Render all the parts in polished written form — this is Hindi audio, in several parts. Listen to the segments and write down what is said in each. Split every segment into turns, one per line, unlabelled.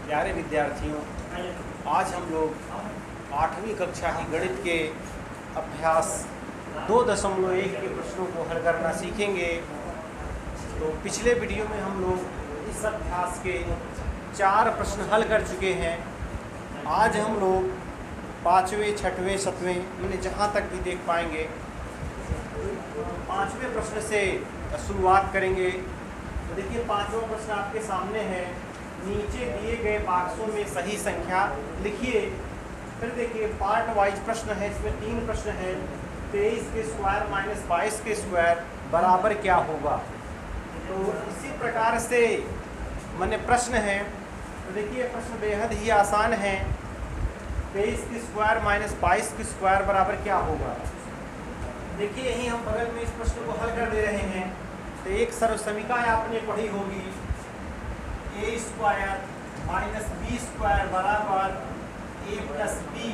प्यारे विद्यार्थियों, आज हम लोग 8वीं कक्षा की गणित के अभ्यास 2.1 के प्रश्नों को हल करना सीखेंगे। तो पिछले वीडियो में हम लोग इस अभ्यास के 4 प्रश्न हल कर चुके हैं। आज हम लोग 5वें, 6वें, 7वें यानी जहाँ तक भी देख पाएंगे 5वें प्रश्न से शुरुआत करेंगे। तो देखिए 5वां प्रश्न आपके सामने है। नीचे दिए गए बॉक्सों में सही संख्या लिखिए। फिर देखिए पार्ट वाइज प्रश्न है, इसमें 3 प्रश्न हैं। 23 के स्क्वायर माइनस 22 के स्क्वायर बराबर क्या होगा। तो इसी प्रकार से मैंने प्रश्न है। तो देखिए प्रश्न बेहद ही आसान है। 23 के स्क्वायर माइनस 22 के स्क्वायर बराबर क्या होगा। देखिए यही हम बगल में इस प्रश्न को हल कर दे रहे हैं। तो एक सरल समीकरण आपने पढ़ी होगी, ए स्क्वायर माइनस बी स्क्वायर बराबर ए प्लस बी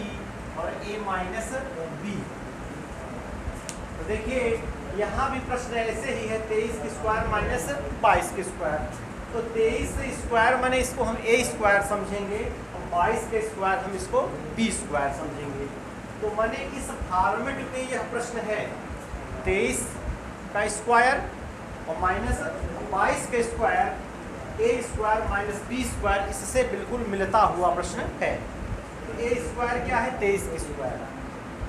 और ए माइनस बी। तो देखिए यहाँ भी प्रश्न ऐसे ही है, 23 के स्क्वायर माइनस 22 के स्क्वायर। तो 23 स्क्वायर माने इसको हम ए स्क्वायर समझेंगे और 22 के स्क्वायर हम इसको बी स्क्वायर समझेंगे। तो मैंने इस फॉर्मेट में यह प्रश्न है, 23 का स्क्वायर और माइनस 22 के स्क्वायर, ए स्क्वायर माइनस बी स्क्वायर, इससे बिल्कुल मिलता हुआ प्रश्न है। तो ए स्क्वायर क्या है, 23 के स्क्वायर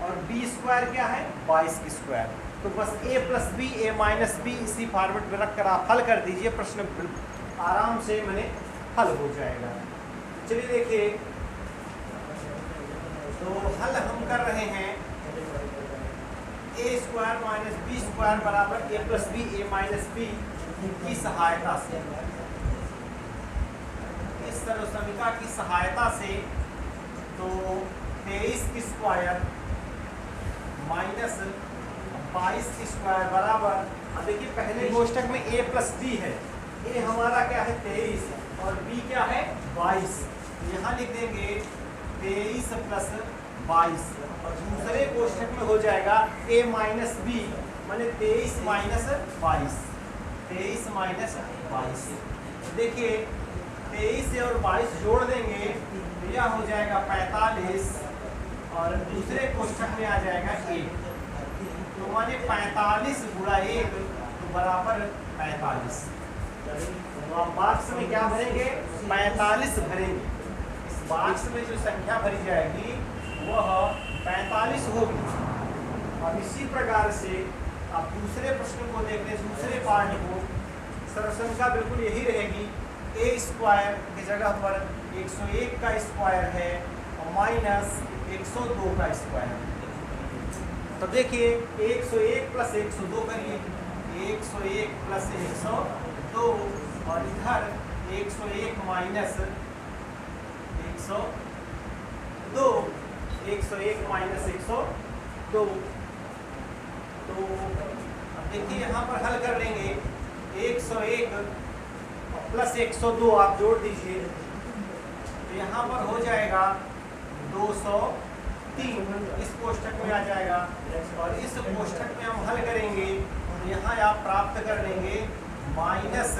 और बी स्क्वायर क्या है, 22 के स्क्वायर। तो बस ए प्लस बी, ए माइनस बी इसी फॉर्मेट में रख कर आप हल कर दीजिए, प्रश्न आराम से मैंने हल हो जाएगा। चलिए देखिए, तो हल हम कर रहे हैं ए स्क्वायर माइनस बी स्क्वायर बराबर ए प्लस बी, ए माइनस बी की सहायता से, इस सरल समीकरण की सहायता से। तो 23 की स्क्वायर माइनस 22 की स्क्वायर बराबर, अब देखिए पहले कोष्ठक में ए प्लस बी है। ए हमारा क्या है 23 और बी क्या है 22। यहाँ लिख देंगे 23 प्लस 22 और दूसरे कोष्ठक में हो जाएगा a माइनस बी माने 23 माइनस 22, 23 माइनस 22। देखिए 23 और 22 जोड़ देंगे तो यह हो जाएगा 45 और दूसरे कोष्ठक में आ जाएगा 1। तो माने 45 गुणा 1 तो बराबर 45। तो आप बॉक्स में क्या भरेंगे, 45 भरेंगे। इस बॉक्स में जो संख्या भरी जाएगी वह 45 होगी। और इसी प्रकार से आप दूसरे प्रश्न को देख लें, दूसरे पार्ट को। सरसंख्या बिल्कुल यही रहेगी, ए स्क्वायर की जगह पर 101 का स्क्वायर है और माइनस 102 का स्क्वायर। तो देखिए 101 प्लस 102 करिए, 101 प्लस 102 और इधर 101 माइनस 102, 101 माइनस 102। तो अब देखिए यहाँ पर हल कर लेंगे, 101 प्लस 102 आप जोड़ दीजिए तो यहाँ पर हो जाएगा 203, इस कोष्ठक में आ जाएगा। और इस कोष्ठक में हम हल करेंगे तो यहाँ आप प्राप्त कर लेंगे माइनस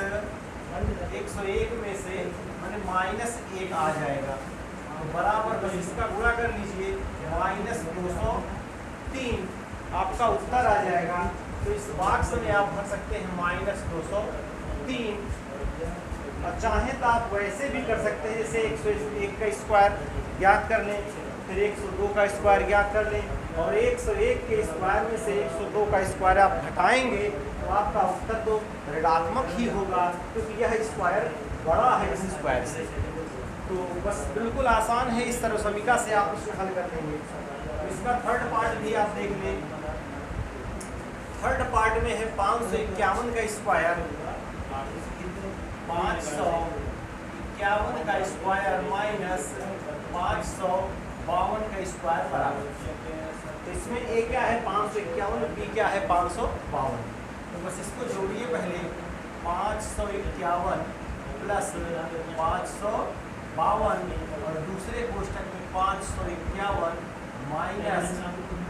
101 में से माने माइनस 1 आ जाएगा। तो बराबर बस इसका गुणा कर लीजिए, माइनस 203 आपका उत्तर आ जाएगा। तो इस बॉक्स में आप भर सकते हैं माइनस 203। और चाहें तो आप वैसे भी कर सकते हैं, जैसे 101 का स्क्वायर ज्ञात कर लें, फिर 102 का स्क्वायर ज्ञात कर लें और 101 के स्क्वायर में से 102 का स्क्वायर आप घटाएंगे तो आपका उत्तर तो ऋणात्मक ही होगा, क्योंकि यह स्क्वायर बड़ा है इस स्क्वायर से। तो बस बिल्कुल आसान है, इस तरह समीकरण से आप उसको हल कर लेंगे। तो इसका थर्ड पार्ट भी आप देख लें। थर्ड पार्ट में है 551 का स्क्वायर, 551 का स्क्वायर माइनस 552 का स्क्वायर बराबर। तो इसमें ए क्या है 551, बी क्या है 552। तो बस इसको जोड़िए, पहले 551 प्लस 552 और दूसरे कोष्ठक में 551 माइनस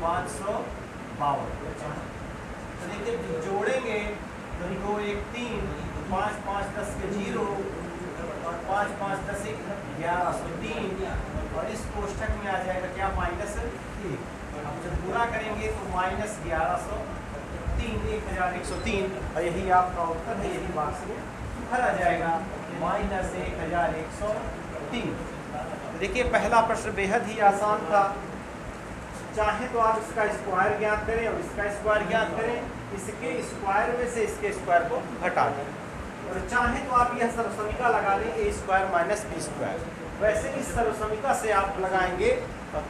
552। तो देखिए जोड़ेंगे तो 2 1 3, 5 5 10 के 0, और 5 5 10 1103 और इस कोष्ठक में आ जाएगा क्या -1। अब जब पूरा करेंगे तो -1103 1103 और यही आपका उत्तर है, यही बॉक्स में भरा जाएगा -1103। देखिए पहला प्रश्न बेहद ही आसान था। चाहे तो आप इसका स्क्वायर ज्ञात करें और इसका स्क्वायर ज्ञात करें, इसके स्क्वायर में से इसके स्क्वायर को घटा दें, और चाहे तो आप यह सर्वसमीका लगा लें a² - b²। वैसे इस सर्वसमीका से आप लगाएंगे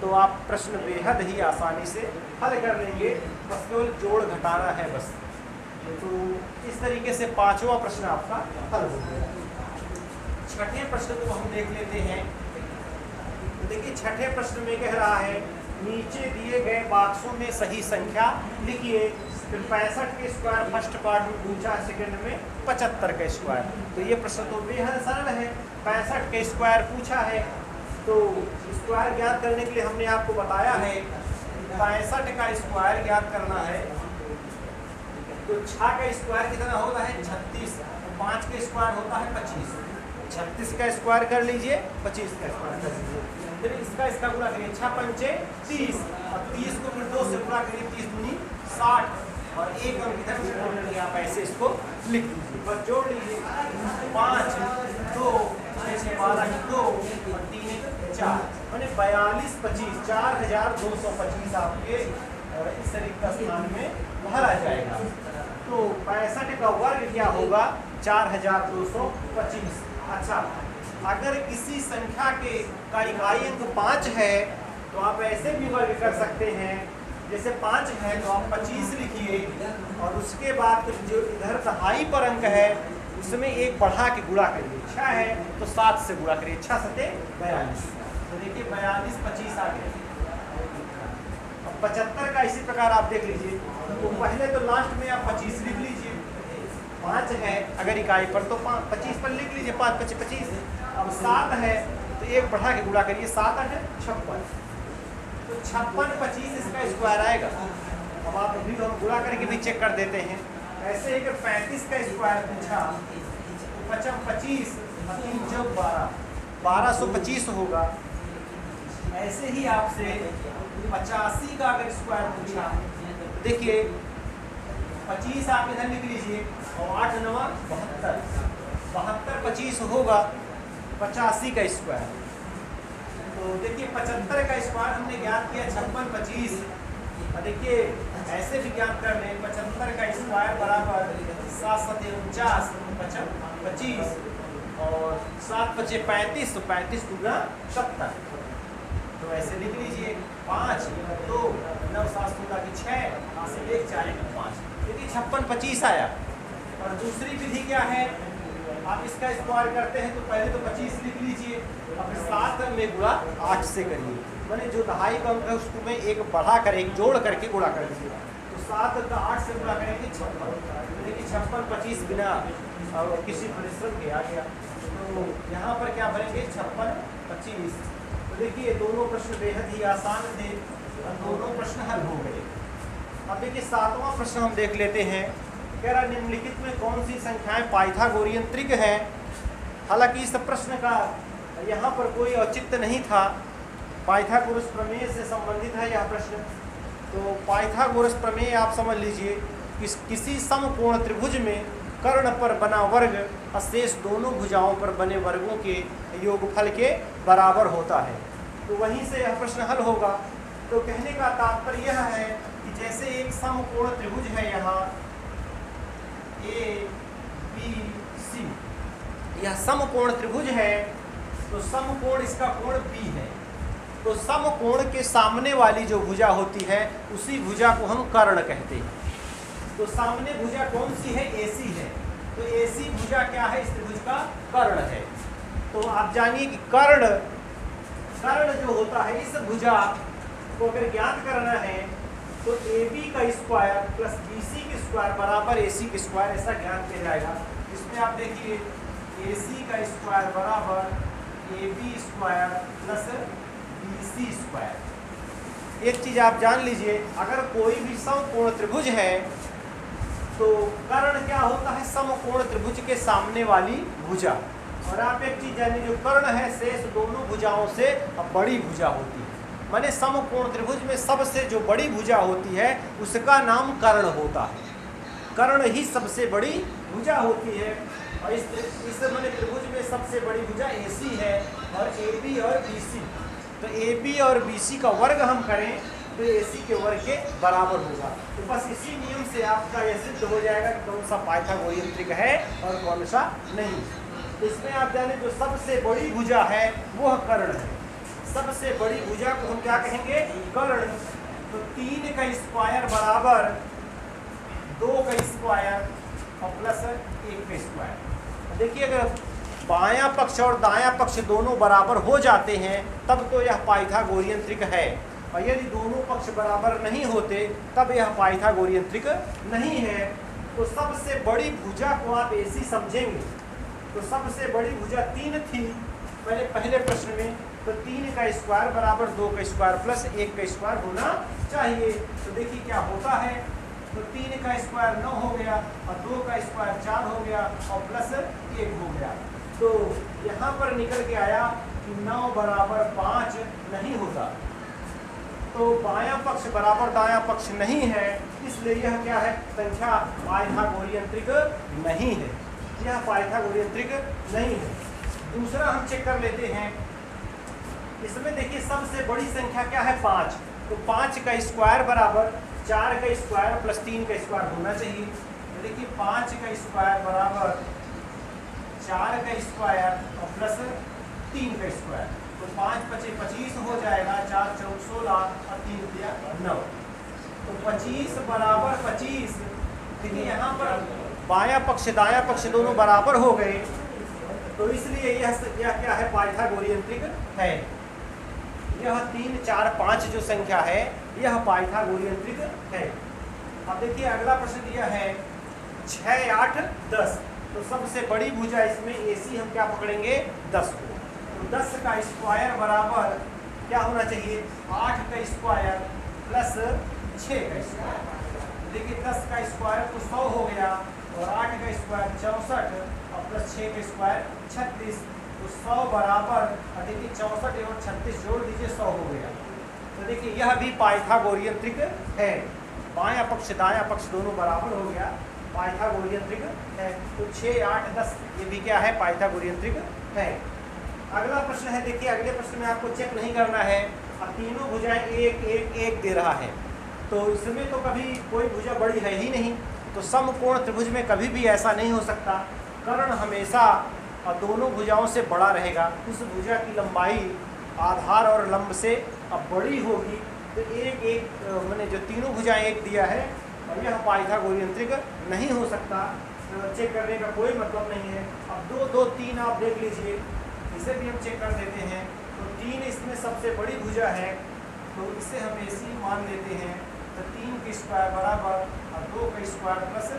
तो आप प्रश्न बेहद ही आसानी से हल कर लेंगे, बस केवल जोड़ घटाना है बस। तो इस तरीके से पांचवा प्रश्न आपका हल हो गया। छठे प्रश्न को हम देख लेते हैं। देखिए छठे प्रश्न में कह रहा है नीचे दिए गए बॉक्सों में सही संख्या लिखिए। फिर 65 के स्क्वायर फर्स्ट पार्ट में पूछा, सेकंड में 75 का स्क्वायर। तो ये प्रश्न तो बेहद सरल है। 65 के स्क्वायर पूछा है तो स्क्वायर ज्ञात करने के लिए हमने आपको बताया है 65 का स्क्वायर ज्ञात करना है। तो 6 का स्क्वायर कितना होता है 36, 5 का स्क्वायर होता है 25। 36 का स्क्वायर कर लीजिए, 25 का स्क्वायर कर लीजिए, फिर इसका गुणा करिए 6 पंचे 30 और 30 को फिर 2 से गुणा करिए, 30 दूनी 60 और एक अंक इधर से जोड़ लीजिए। आप ऐसे इसको लिख लीजिए, बस जोड़ लीजिए 5 2 6 12 2 और 3 4 मैंने 42 25 4225 आपके इस शरीर का स्थान में भरा जाएगा। तो 65 का वर्ग क्या होगा 4225। अच्छा, अगर किसी संख्या का इकाई अंक 5 है तो आप ऐसे भी वर्ग कर सकते हैं, जैसे 5 है तो आप 25 लिखिए और उसके बाद जो इधर दहाई पर अंक है उसमें एक बढ़ा के गुणा करिए। 6 है तो 7 से गुणा करिए, 6 7 42। तो देखिए 42 25 आ गया। अब 75 का इसी प्रकार आप देख लीजिए। तो पहले तो लास्ट में आप 25 लिख लीजिए, 5 है अगर इकाई पर तो 25 पर लिख लीजिए, 5 25 25। अब 7 है तो एक बढ़ा के गुणा करिए, 7 8 56। तो 56 25 इसका स्क्वायर आएगा। अब आप अभी हम गुणा करके भी चेक कर देते हैं। ऐसे ही अगर 35 का स्क्वायर पूछा तो 55 25 3 + 12 1225 होगा। ऐसे ही आपसे 85 का अगर स्क्वायर पूछा, देखिए 25 आप इधर लिख लीजिए और 8 9 72 72 25 होगा 85 का स्क्वायर। तो देखिए 75 का स्क्वायर हमने ज्ञात किया 56 25। और देखिए ऐसे भी ज्ञात कर लें 75 का स्क्वायर बराबर 7 7 49 25 और 7 5 35 तो 35 दूना 70। तो ऐसे लिख लीजिए 5 2 9 7 की 6 1 4 5। देखिए 56 25 आया। और दूसरी विधि क्या है, आप इसका स्क्वायर करते हैं तो पहले तो 25 लिख लीजिए और फिर 7 में गुणा 8 से करिए, मैंने जो दहाई का अंक है उसको में एक बढ़ा कर एक जोड़ करके गुणा कर लीजिए। तो 7 का 8 से गुणा करेंगे 56। देखिए 56 25 बिना और किसी परिश्रम के आ गया। तो यहाँ पर क्या भरेंगे 56 25। तो देखिए दोनों प्रश्न बेहद ही आसान थे और दोनों प्रश्न हल हो गए। अब देखिए 7वां प्रश्न हम देख लेते हैं। कह रहा निम्नलिखित में कौन सी संख्याएं पाइथागोरियन त्रिक है। हालांकि इस प्रश्न का यहाँ पर कोई औचित्य नहीं था, पाइथागोरस प्रमेय से संबंधित है यह प्रश्न। तो पाइथागोरस प्रमेय आप समझ लीजिए कि किसी समकोण त्रिभुज में कर्ण पर बना वर्ग शेष दोनों भुजाओं पर बने वर्गों के योगफल के बराबर होता है। तो वहीं से यह प्रश्न हल होगा। तो कहने का तात्पर्य यह है कि जैसे एक समकोण त्रिभुज है यहाँ ABC, यह समकोण त्रिभुज है तो समकोण इसका कोण B है। तो समकोण के सामने वाली जो भुजा होती है उसी भुजा को हम कर्ण कहते हैं। तो सामने भुजा कौन सी है AC है। तो AC भुजा क्या है इस त्रिभुज का कर्ण है। तो आप जानिए कि कर्ण जो होता है इस भुजा को अगर ज्ञात करना है तो AB का स्क्वायर प्लस BC का स्क्वायर बराबर AC का स्क्वायर, ऐसा ज्ञात किया जाएगा। इसमें आप देखिए AC का स्क्वायर बराबर AB square plus BC square. एक चीज आप जान लीजिए, अगर कोई भी समकोण त्रिभुज है तो कर्ण क्या होता है समकोण त्रिभुज के सामने वाली भुजा। और आप एक चीज जानिए, जो कर्ण है शेष दोनों भुजाओं से अब बड़ी भुजा होती है। माने समकोण त्रिभुज में सबसे जो बड़ी भुजा होती है उसका नाम कर्ण होता है। कर्ण ही सबसे बड़ी भुजा होती है। और इस माने त्रिभुज में सबसे बड़ी भुजा AC है और AB और BC। तो AB और BC का वर्ग हम करें तो AC के वर्ग के बराबर होगा। तो बस इसी नियम से आपका यह सिद्ध हो जाएगा कि कौन सा पाइथागोरियन त्रिक है और कौन सा नहीं। तो इसमें आप जाने जो सबसे बड़ी भुजा है वह कर्ण है। सबसे बड़ी भुजा को हम क्या कहेंगे? कर्ण। तो 3 का स्क्वायर बराबर 2 का स्क्वायर और प्लस 1 का स्क्वायर। देखिए अगर बायां पक्ष और दायां पक्ष दोनों बराबर हो जाते हैं तब तो यह पाइथागोरियन त्रिक है, और यदि दोनों पक्ष बराबर नहीं होते तब यह पाइथागोरियन त्रिक नहीं है। तो सबसे बड़ी भुजा को आप ऐसी समझेंगे। तो सबसे बड़ी भुजा 3 थी पहले प्रश्न में, तो 3 का स्क्वायर बराबर 2 का स्क्वायर प्लस 1 का स्क्वायर होना चाहिए। तो देखिए क्या होता है, तो 3 का स्क्वायर 9 हो गया और 2 का स्क्वायर 4 हो गया और प्लस 1 हो गया। तो यहाँ पर निकल के आया कि 9 बराबर 5 नहीं होता। तो बायां पक्ष बराबर दायां पक्ष नहीं है, इसलिए यह क्या है? संख्या पाइथागोरियन त्रिक नहीं है। यह पाइथागोरियन त्रिक नहीं है। दूसरा हम चेक कर लेते हैं। इसमें देखिए सबसे बड़ी संख्या क्या है? 5। तो 5 का स्क्वायर बराबर 4 का स्क्वायर प्लस 3 का स्क्वायर होना चाहिए। तो देखिए 5 का स्क्वायर बराबर 4 का स्क्वायर और प्लस 3 का स्क्वायर। तो 5 × 5 = 25 हो जाएगा, 4 × 4 = 16 और 3 × 9। तो 25 बराबर 25। देखिए यहाँ पर बायां पक्ष दायां पक्ष दोनों बराबर हो गए, तो इसलिए यह क्या है? पाइथागोरियन त्रिक है। यह 3, 4, 5 जो संख्या है यह पाइथागोरियन त्रिक है। अब देखिए अगला प्रश्न दिया है 6, 8, 10। तो सबसे बड़ी भुजा इसमें AC हम क्या पकड़ेंगे? 10 को। तो 10 का स्क्वायर बराबर क्या होना चाहिए? 8 का स्क्वायर प्लस 6 का स्क्वायर। देखिए 10 का स्क्वायर तो 100 हो गया और 8 का स्क्वायर 64 और प्लस 6 का स्क्वायर 36। तो 100 बराबर, देखिए 64 और 36 जोड़ दीजिए 100 हो गया। तो देखिए यह भी पाइथागोरियन त्रिक है। बायां पक्ष दायां पक्ष दोनों बराबर हो गया, पाइथागोरियन त्रिक है। तो 6, 8, 10 ये भी क्या है? पाइथागोरियन त्रिक है। अगला प्रश्न है, देखिए अगले प्रश्न में आपको चेक नहीं करना है। अब तीनों भुजाएं 1, 1, 1 दे रहा है, तो इसमें तो कभी कोई भुजा बड़ी है ही नहीं। तो समकोण त्रिभुज में कभी भी ऐसा नहीं हो सकता। कर्ण हमेशा दोनों भुजाओं से बड़ा रहेगा। उस भुजा की लंबाई आधार और लंब से अब बड़ी होगी। तो 1, 1 मैंने जो तीनों भुजाएं 1 दिया है और यह पाइथागोरियन त्रिक नहीं हो सकता। चेक करने का कोई मतलब नहीं है। अब 2, 2, 3 आप देख लीजिए, इसे भी हम चेक कर देते हैं। तो 3 इसमें सबसे बड़ी भुजा है, तो इसे हम AC मान लेते हैं। तो 3 का स्क्वायर बराबर और 2 का स्क्वायर प्लस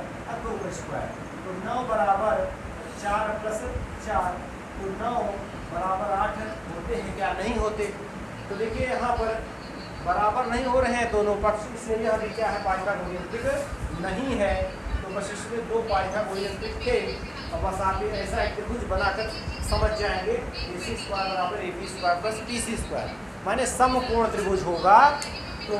2 का स्क्वायर। तो 9 बराबर 4 प्लस 4। तो 9 बराबर 8 होते हैं क्या? नहीं होते। तो देखिए यहाँ पर बराबर नहीं हो रहे हैं दोनों पक्ष, इसलिए यह भी क्या है? पाइथागोरियन त्रिक नहीं है। तो बस इसमें 2 पाइथागोरियन त्रिक थे। और बस आप ऐसा एक त्रिभुज बनाकर समझ जाएंगे AC स्क्वायर बराबर AB square plus BC square, माने समकोण त्रिभुज होगा। तो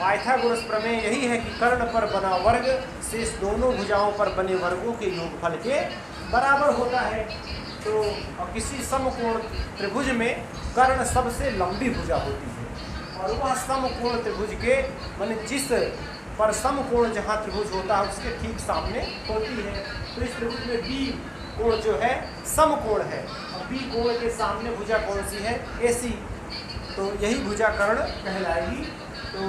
पाइथागोरस प्रमेय यही है कि कर्ण पर बना वर्ग शेष दोनों भुजाओं पर बने वर्गों के योगफल के बराबर होता है। तो किसी समकोण त्रिभुज में कर्ण सबसे लंबी भुजा होती है, और वह समकोण त्रिभुज के माने जिस पर समकोण जहाँ त्रिभुज होता है उसके ठीक सामने होती है। तो इस त्रिभुज में B कोण जो है समकोण है, और B कोण के सामने भुजा कौन सी है? AC। तो यही भुजा कर्ण कहलाएगी। तो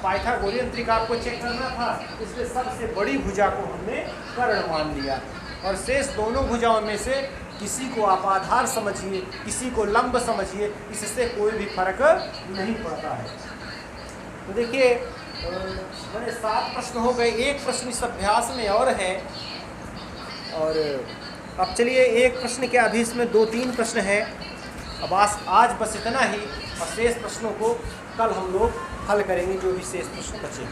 पाइथागोरियन त्रिक आपको चेक करना था, इसलिए सबसे बड़ी भुजा को हमने कर्ण मान लिया, और शेष दोनों भुजाओं में से किसी को आप आधार समझिए, किसी को लंब समझिए, इससे कोई भी फर्क नहीं पड़ता है। तो देखिए मैंने 7 प्रश्न हो गए। एक प्रश्न इस अभ्यास में और है, और अब चलिए एक प्रश्न क्या, अभी इसमें 2-3 प्रश्न है। अब आज बस इतना ही, और शेष प्रश्नों को कल हम लोग हल करेंगे, जो भी शेष प्रश्न बचे।